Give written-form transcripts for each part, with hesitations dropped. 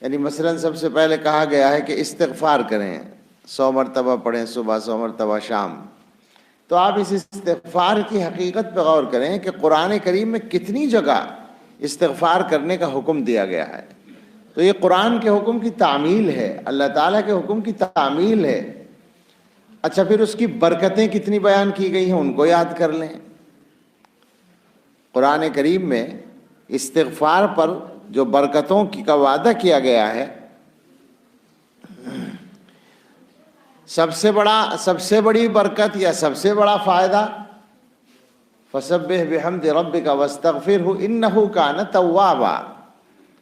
یعنی مثلا سب سے پہلے کہا گیا ہے کہ استغفار کریں، 100 مرتبہ پڑھیں صبح، 100 مرتبہ شام۔ تو آپ اس استغفار کی حقیقت پہ غور کریں کہ قرآن کریم میں کتنی جگہ استغفار کرنے کا حکم دیا گیا ہے۔ تو یہ قرآن کے حکم کی تعمیل ہے، اللہ تعالیٰ کے حکم کی تعمیل ہے۔ اچھا، پھر اس کی برکتیں کتنی بیان کی گئی ہیں ان کو یاد کر لیں۔ قرآن کریم میں استغفار پر جو برکتوں کا وعدہ کیا گیا ہے، سب سے بڑی برکت یا سب سے بڑا فائدہ فسبح بحمد ربک واستغفرہ انہ کان توابا،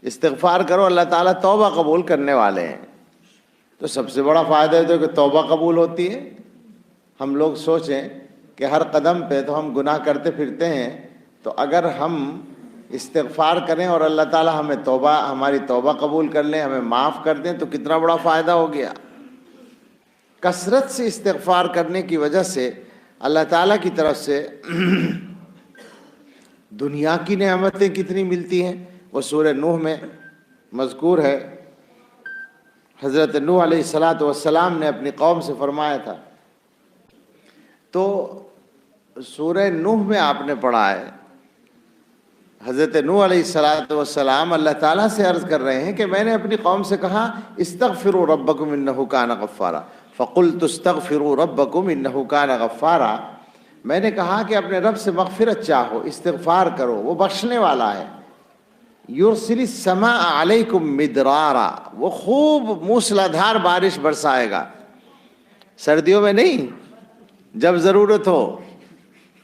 استغفار کرو، اللہ تعالیٰ توبہ قبول کرنے والے ہیں۔ تو سب سے بڑا فائدہ ہے تو کہ توبہ قبول ہوتی ہے۔ ہم لوگ سوچیں کہ ہر قدم پہ تو ہم گناہ کرتے پھرتے ہیں، تو اگر ہم استغفار کریں اور اللہ تعالیٰ ہماری توبہ قبول کر لیں، ہمیں معاف کر دیں، تو کتنا بڑا فائدہ ہو گیا۔ کثرت سے استغفار کرنے کی وجہ سے اللہ تعالیٰ کی طرف سے دنیا کی نعمتیں کتنی ملتی ہیں، وہ سورہ نوح میں مذکور ہے۔ حضرت نوح علیہ السلام نے اپنی قوم سے فرمایا تھا، تو سورہ نوح میں آپ نے پڑھا ہے، حضرت نوح علیہ السلام اللہ تعالیٰ سے عرض کر رہے ہیں کہ میں نے اپنی قوم سے کہا استغفروا ربکم انہ کان غفارا، فقلت استغفروا ربکم انہ کان غفارا، میں نے کہا کہ اپنے رب سے مغفرت چاہو، استغفار کرو، وہ بخشنے والا ہے۔ یرسل السماء علیکم مدرارا، وہ خوب موسلادھار بارش برسائے گا، سردیوں میں نہیں، جب ضرورت ہو۔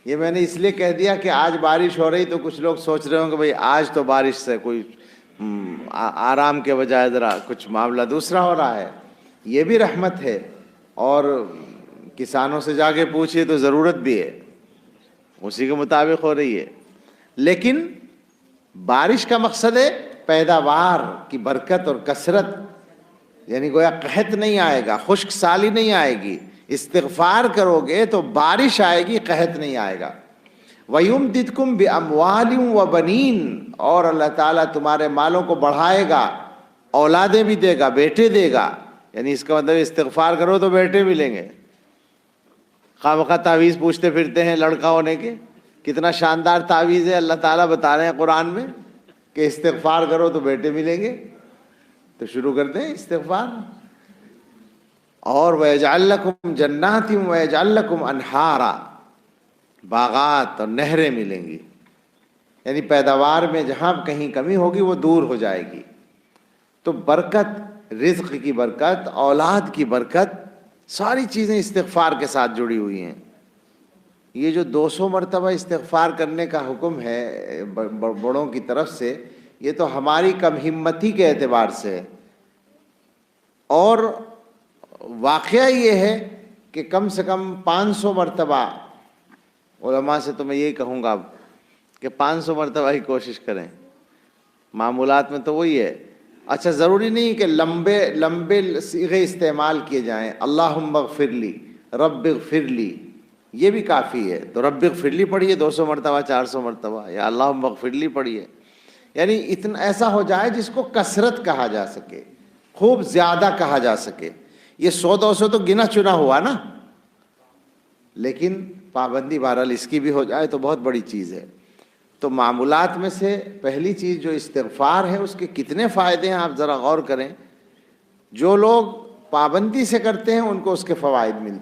یہ میں نے اس لیے کہہ دیا کہ آج بارش ہو رہی تو کچھ لوگ سوچ رہے ہوں کہ بھئی آج تو بارش سے کوئی آرام کے بجائے ذرا کچھ معاملہ دوسرا ہو رہا ہے۔ یہ بھی رحمت ہے، اور کسانوں سے جا کے پوچھئے تو ضرورت بھی ہے، اسی کے مطابق ہو رہی ہے۔ لیکن بارش کا مقصد ہے پیداوار کی برکت اور کثرت، یعنی گویا قحط نہیں آئے گا، خشک سالی نہیں آئے گی۔ استغفار کرو گے تو بارش آئے گی، قحط نہیں آئے گا۔ وَيُمْدِدْكُمْ بِأَمْوَالٍ وَبَنِينَ، اور اللہ تعالیٰ تمہارے مالوں کو بڑھائے گا، اولادیں بھی دے گا، بیٹے دے گا۔ یعنی اس کا مطلب استغفار کرو تو بیٹے ملیں گے۔ خواہ مخواہ تعویذ پوچھتے پھرتے ہیں لڑکا ہونے کے، کتنا شاندار تعویذ ہے، اللہ تعالیٰ بتا رہے ہیں قرآن میں کہ استغفار کرو تو بیٹے ملیں گے۔ تو شروع کرتے ہیں استغفار۔ اور وَيَجْعَلْ لَكُمْ جَنَّاتٍ وَيَجْعَلْ لَكُمْ أَنْهَارًا، باغات اور نہریں ملیں گی، یعنی پیداوار میں جہاں کہیں کمی ہوگی وہ دور ہو جائے گی۔ تو برکت، رزق کی برکت، اولاد کی برکت، ساری چیزیں استغفار کے ساتھ جڑی ہوئی ہیں۔ یہ جو 200 مرتبہ استغفار کرنے کا حکم ہے بڑوں کی طرف سے، یہ تو ہماری کم ہمتی کے اعتبار سے ہے، اور واقعہ یہ ہے کہ کم سے کم 500 مرتبہ، علماء سے تو میں یہی کہوں گا کہ 500 مرتبہ ہی کوشش کریں، معمولات میں تو وہی ہے۔ اچھا، ضروری نہیں کہ لمبے صیغے استعمال کیے جائیں، اللہم اغفر لی، رب اغفر لی، یہ بھی کافی ہے۔ تو رب اغفر لی پڑھیے 200 مرتبہ، 400 مرتبہ، یا اللہم اغفر لی پڑھیے، یعنی اتنا ایسا ہو جائے جس کو کثرت کہا جا سکے، خوب زیادہ کہا جا سکے۔ یہ 100-200 تو گنا چنا ہوا نا، لیکن پابندی بہرحال اس کی بھی ہو جائے تو بہت بڑی چیز ہے۔ تو معمولات میں سے پہلی چیز جو استغفار ہے، اس کے کتنے فائدے ہیں آپ ذرا غور کریں۔ جو لوگ پابندی سے کرتے ہیں ان کو اس کے فوائد ملتے ہیں۔